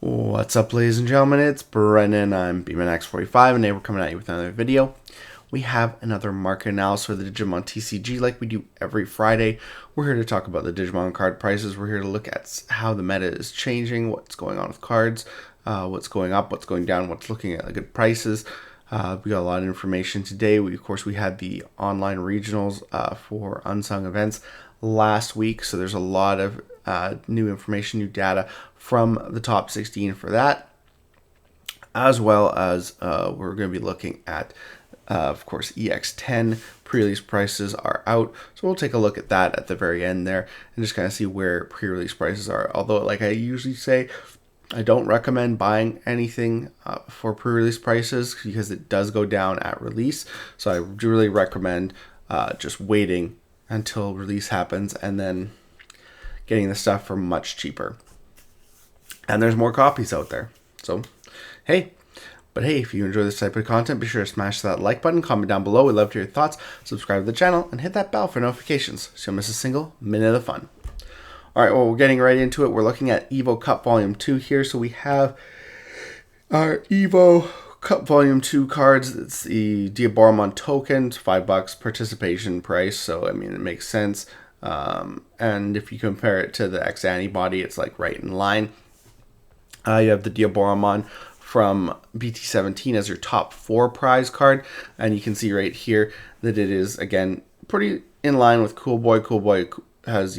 What's up, ladies and gentlemen? It's Brennan. I'm BeemanX45, and today we're coming at you with another video. We have another market analysis for the Digimon TCG like we do every Friday. We're here to talk about the Digimon card prices. We're here to look at how the meta is changing, what's going on with cards, what's going up, what's going down, what's looking at good prices. We got a lot of information today. Of course, we had the online regionals for Unsung events last week, so there's a lot of new information, new data from the top 16 for that, as well as we're going to be looking at, of course, EX10 pre-release prices are out, so we'll take a look at that at the very end there and just kind of see where pre-release prices are. Although, like I usually say, I don't recommend buying anything for pre-release prices because it does go down at release. So I really recommend just waiting until release happens and then getting the stuff for much cheaper. And there's more copies out there. So, hey. But hey, if you enjoy this type of content, be sure to smash that like button, comment down below. We'd love to hear your thoughts. Subscribe to the channel and hit that bell for notifications so you don't miss a single minute of fun. All right, well, we're getting right into it. We're looking at Evo Cup Volume 2 here. So we have our Evo Cup Volume 2 cards. It's the Digimon token, $5 participation price. So, I mean, it makes sense. And if you compare it to the X-Antibody, it's like right in line. You have the Digimon from BT17 as your top 4 prize card. And you can see right here that it is, again, pretty in line with Cool Boy. Cool Boy has,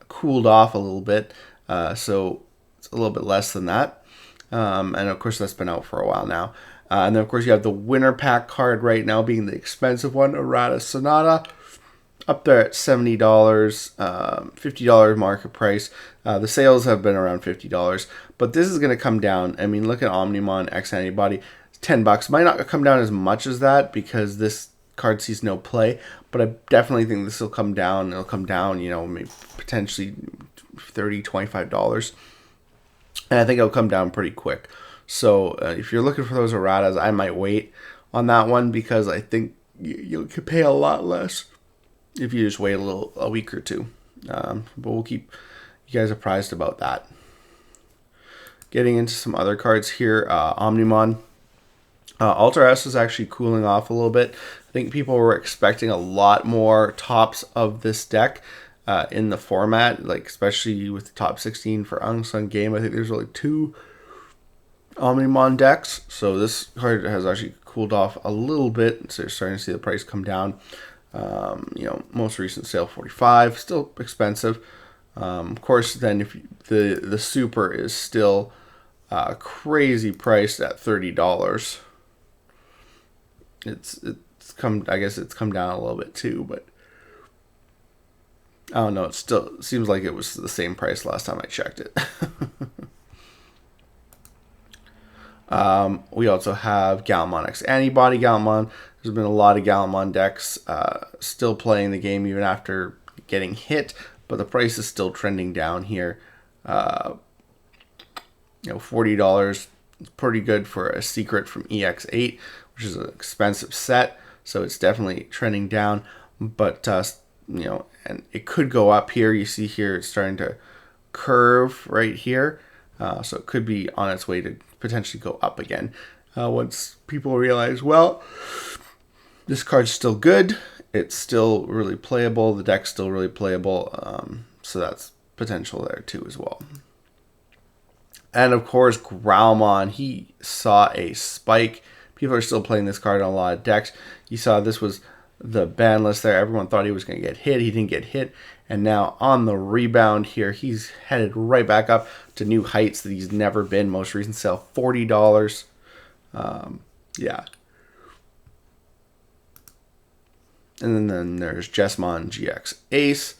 cooled off a little bit. So it's a little bit less than that. And of course, that's been out for a while now. And then, of course, you have the winner pack card right now being the expensive one, Errata Sonata, up there at $70, $50 market price. The sales have been around $50, but this is going to come down. I mean, look at Omnimon X-Antibody, $10. Might not come down as much as that because this card sees no play, but I definitely think this will come down. It'll come down, maybe potentially $30, $25. And I think it'll come down pretty quick. So if you're looking for those erratas, I might wait on that one because I think you could pay a lot less if you just wait a week or two. But we'll keep you guys apprised about that. Getting into some other cards here, Omnimon. Ultra S is actually cooling off a little bit. I think people were expecting a lot more tops of this deck in the format, like especially with the top 16 for Unsung Game. I think there's only 2 Omnimon decks, so this card has actually cooled off a little bit. So you're starting to see the price come down. Most recent sale $45, still expensive. Of course, then if the super is still crazy priced at $30. I guess it's come down a little bit too, but I don't know. It still seems like it was the same price last time I checked it. We also have Galmon X-Antibody. Galmon, there's been a lot of Galmon decks still playing the game even after getting hit, but the price is still trending down here. $40 is pretty good for a secret from EX8, which is an expensive set, so it's definitely trending down. But and it could go up here. You see here it's starting to curve right here, so it could be on its way to potentially go up again once people realize, well, this card's still good, it's still really playable, the deck's still really playable, so that's potential there too as well. And of course, Growlmon, he saw a spike. People are still playing this card on a lot of decks. You saw this was the ban list there. Everyone thought he was going to get hit. He didn't get hit. And now on the rebound here, he's headed right back up to new heights that he's never been. Most recent sale, $40. Yeah. And then there's Jesmon GX Ace.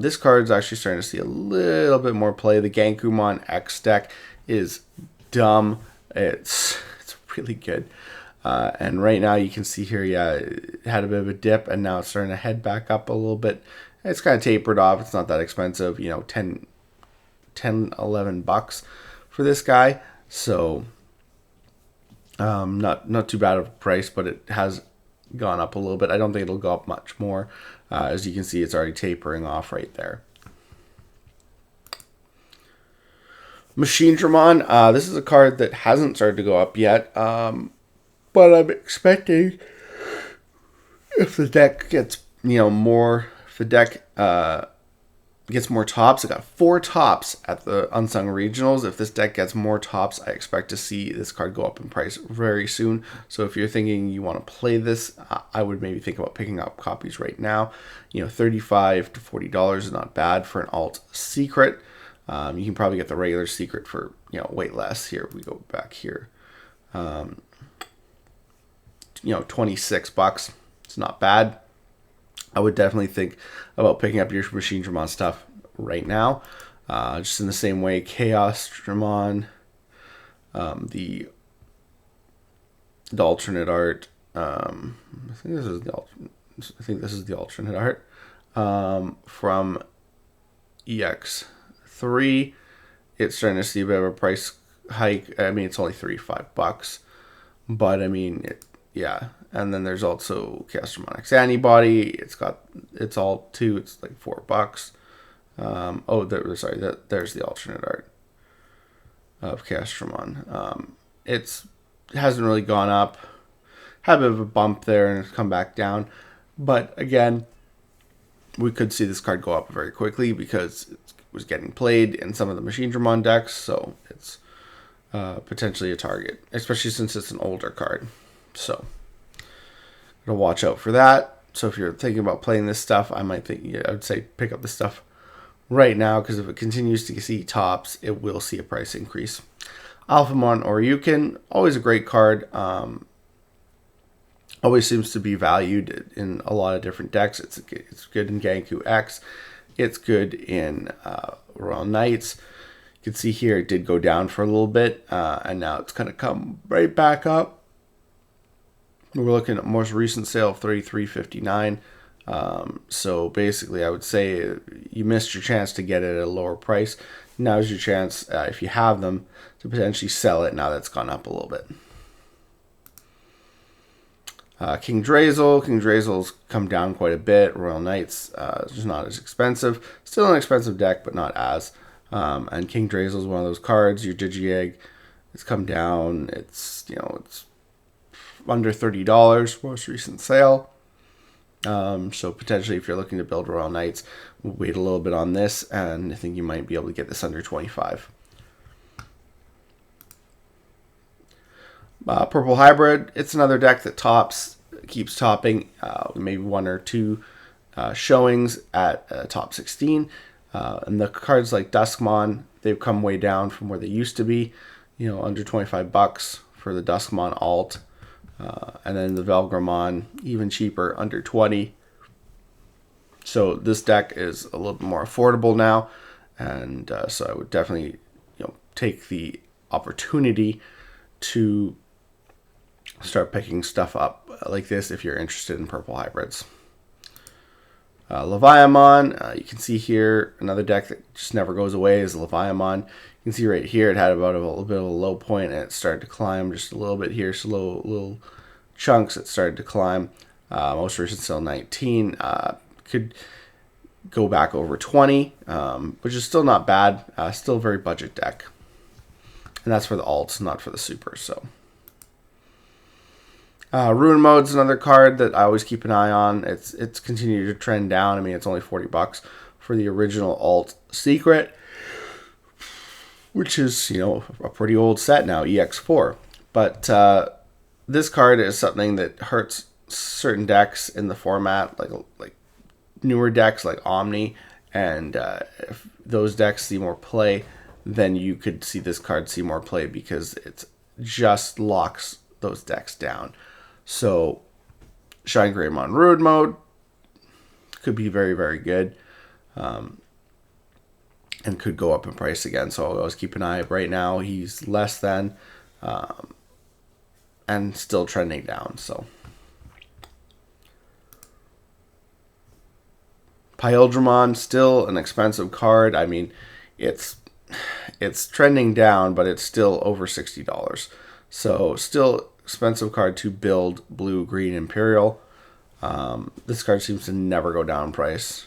This card is actually starting to see a little bit more play. The Gankumon X deck is dumb. It's really good. And right now you can see here, it had a bit of a dip, and now it's starting to head back up a little bit. It's kind of tapered off. It's not that expensive, $10, $11 for this guy. So not too bad of a price, but it has gone up a little bit. I don't think it'll go up much more. As you can see, it's already tapering off right there. Machine Dramon, this is a card that hasn't started to go up yet, but I'm expecting if the deck gets, more, if the deck gets more tops. I got 4 tops at the Unsung Regionals. If this deck gets more tops, I expect to see this card go up in price very soon. So if you're thinking you want to play this, I would maybe think about picking up copies right now. $35 to $40 is not bad for an alt secret. You can probably get the regular secret for way less. Here we go back here. $26. It's not bad. I would definitely think about picking up your Machine Dramon stuff right now. Just in the same way, Chaos Dramon, the alternate art. I think this is the alternate art from EX3. It's starting to see a bit of a price hike. I mean, it's only $35, but I mean, yeah. And then there's also Chaos Dramon X-Antibody. It's all two. It's like $4. There's the alternate art of Chaos Dramon. It hasn't really gone up. Had a bit of a bump there and it's come back down. But again, we could see this card go up very quickly because it was getting played in some of the Machine Dramon decks. So it's potentially a target, especially since it's an older card. So to watch out for that. So if you're thinking about playing this stuff, I would say pick up the stuff right now, because if it continues to see tops, it will see a price increase. Alphamon or Yukin, always a great card. Always seems to be valued in a lot of different decks. It's good in Genku X. It's good in Royal Knights. You can see here it did go down for a little bit, and now it's kind of come right back up. We're looking at most recent sale of $33.59. So basically, I would say you missed your chance to get it at a lower price. Now's your chance, if you have them, to potentially sell it now that it's gone up a little bit. King Drazel's come down quite a bit. Royal Knights is not as expensive. Still an expensive deck, but not as. And King Drazel is one of those cards. Your Digi-Egg, it's come down. It's under $30 most recent sale. So potentially if you're looking to build Royal Knights, we'll wait a little bit on this, and I think you might be able to get this under $25. Purple Hybrid, it's another deck that keeps topping, maybe 1 or 2 showings at top 16. And the cards like Duskmon, they've come way down from where they used to be, under $25 for the Duskmon alt. And then the Velgramon, even cheaper, under 20. So this deck is a little bit more affordable now, and so I would definitely take the opportunity to start picking stuff up like this if you're interested in purple hybrids. Leviamon, you can see here another deck that just never goes away is Leviamon. You can see right here it had about a little bit of a low point, and it started to climb just a little bit here, slow little chunks. It started to climb. Most recent sale 19, could go back over 20, which is still not bad. Still a very budget deck, and that's for the alts, not for the supers. So Ruin Mode's another card that I always keep an eye on. It's continued to trend down. I mean, it's only $40 for the original alt secret, which is a pretty old set now, EX4. But this card is something that hurts certain decks in the format, like newer decks like Omni, and if those decks see more play, then you could see this card see more play because it just locks those decks down. So Shine Greymon Ruin Mode could be very, very good, and could go up in price again. So I'll always keep an eye. Right now he's less than, and still trending down. So Pyldramon, still an expensive card. I mean, it's trending down, but it's still over $60. So still expensive card to build blue, green, Imperial. This card seems to never go down in price,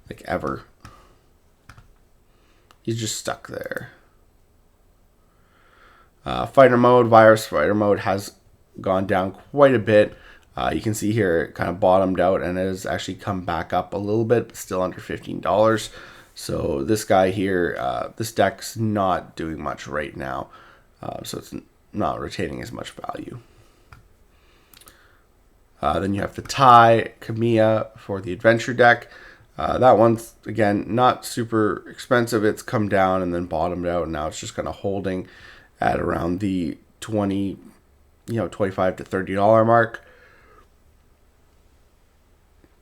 like ever. he's just stuck there. Fighter mode, Virus Fighter mode has gone down quite a bit. You can see here it kind of bottomed out and it has actually come back up a little bit, but still under $15. So this guy here, this deck's not doing much right now. So it's not retaining as much value. Then you have the Tai Kamiya for the adventure deck. That one's, again, not super expensive. It's come down and then bottomed out, and now it's just kind of holding at around the $25 to $30 mark.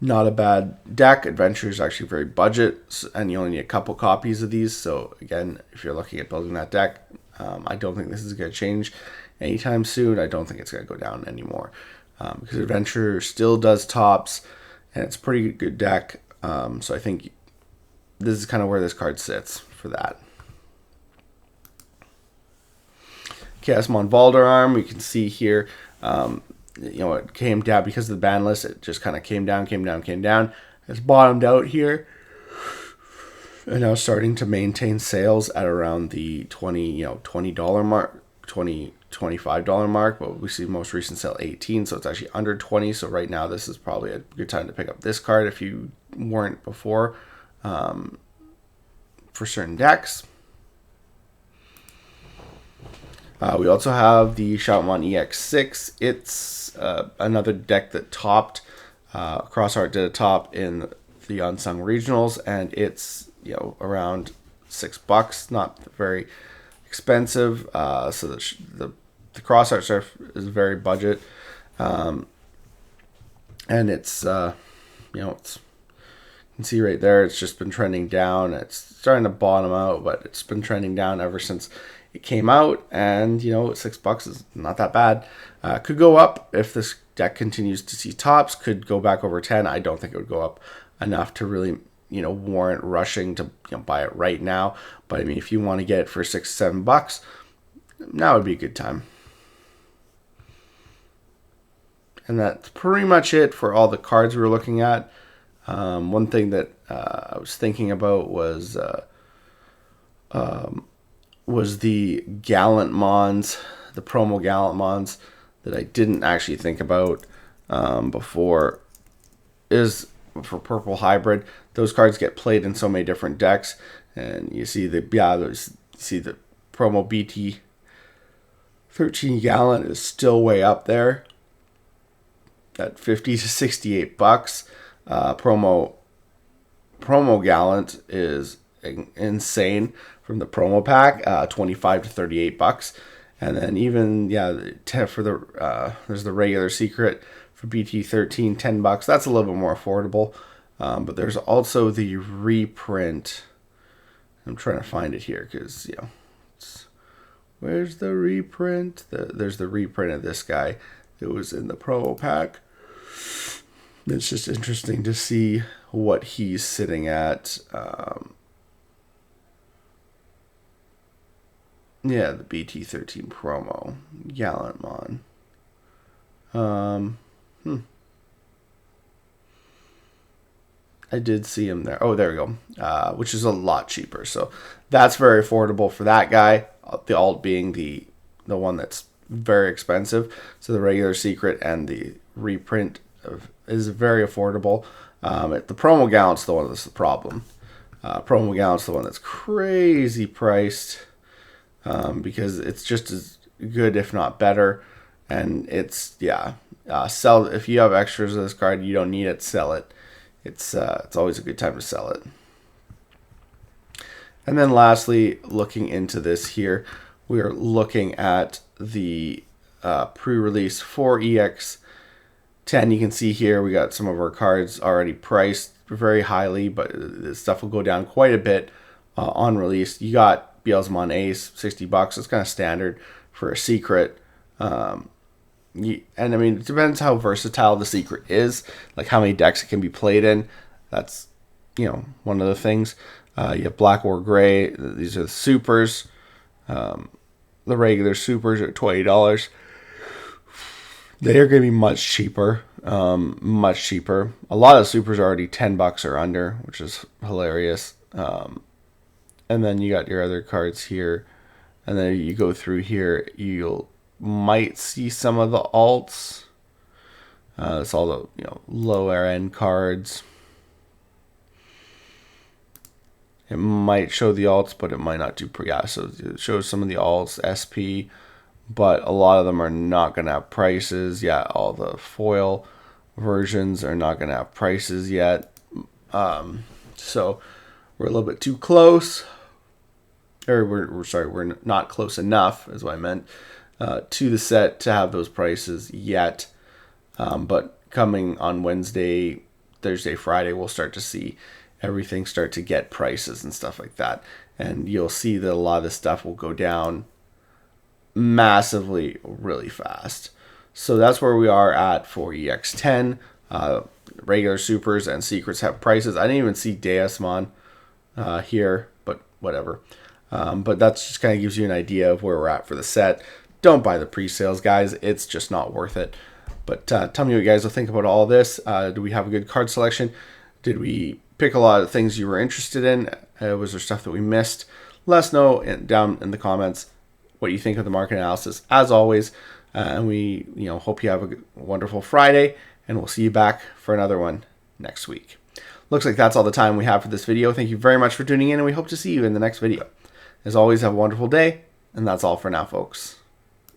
Not a bad deck. Adventure is actually very budget, and you only need a couple copies of these. So again, if you're looking at building that deck, I don't think this is going to change anytime soon. I don't think it's going to go down anymore, because Adventure still does tops, and it's a pretty good deck. So I think this is kind of where this card sits for that. Chaosmon Valderarm, you can see here, it came down because of the ban list. It just kind of came down. It's bottomed out here, and now starting to maintain sales at around the $20 mark, $25 mark. But we see most recent sale 18, so it's actually under 20. So right now, this is probably a good time to pick up this card if you weren't before, for certain decks. We also have the Shoutmon EX6. It's another deck that topped. Crossheart did a top in the Unsung Regionals, and it's around $6, not very expensive. So the Crossheart stuff is very budget, and it's it's, you can see right there, it's just been trending down. It's starting to bottom out, but it's been trending down ever since it came out, and $6 is not that bad. Could go up if this deck continues to see tops. Could go back over 10. I don't think it would go up enough to really warrant rushing to buy it right now. But I mean, if you want to get it for $6-7, now would be a good time. And that's pretty much it for all the cards we were looking at. One thing that I was thinking about was the Gallant Mons, the promo Gallant Mons, that I didn't actually think about before, is for Purple Hybrid. Those cards get played in so many different decks, and you see the promo BT 13 Gallant is still way up there at $50 to $68. Promo Gallant is insane from the promo pack, $25 to $38. And then even for the there's the regular secret for BT13, $10. That's a little bit more affordable. But there's also the reprint. I'm trying to find it here because where's the reprint? There's the reprint of this guy that was in the promo pack. It's just interesting to see what he's sitting at. The BT13 promo Gallant Mon. I did see him there. Oh, there we go. Which is a lot cheaper. So that's very affordable for that guy. The alt being the one that's very expensive. So the regular secret and the reprint is very affordable. The promo Gallant's the one that's the problem. Promo Gallant's the one that's crazy priced, because it's just as good, if not better. And it's sell. If you have extras of this card, you don't need it, sell it. It's always a good time to sell it. And then lastly, looking into this here, we are looking at the pre-release for EX10. You can see here we got some of our cards already priced very highly, but this stuff will go down quite a bit on release. You got Beelzemon Ace, $60. It's kind of standard for a secret. And I mean, it depends how versatile the secret is, like how many decks it can be played in. That's one of the things. You have Black or Gray. These are the supers. The regular supers are $20. They are going to be much cheaper. Much cheaper. A lot of supers are already $10 or under, which is hilarious. and then you got your other cards here, and then you go through here, you'll might see some of the alts. It's all the lower end cards. It might show the alts, but it might not do so it shows some of the alts, SP, but a lot of them are not going to have prices. Yeah, all the foil versions are not going to have prices yet. So we're a little bit too close, or we're not close enough, is what I meant, to the set to have those prices yet. But coming on Wednesday, Thursday, Friday, we'll start to see everything start to get prices and stuff like that. And you'll see that a lot of this stuff will go down massively really fast. So that's where we are at for EX10. Regular supers and secrets have prices. I didn't even see Deusmon here, but whatever. But that just kind of gives you an idea of where we're at for the set. Don't buy the pre-sales, guys. It's just not worth it. But tell me what you guys will think about all this. Do we have a good card selection? Did we pick a lot of things you were interested in? Was there stuff that we missed? Let us know down in the comments what you think of the market analysis, as always. And we hope you have a wonderful Friday, and we'll see you back for another one next week. Looks like that's all the time we have for this video. Thank you very much for tuning in, and we hope to see you in the next video. As always, have a wonderful day, and that's all for now, folks.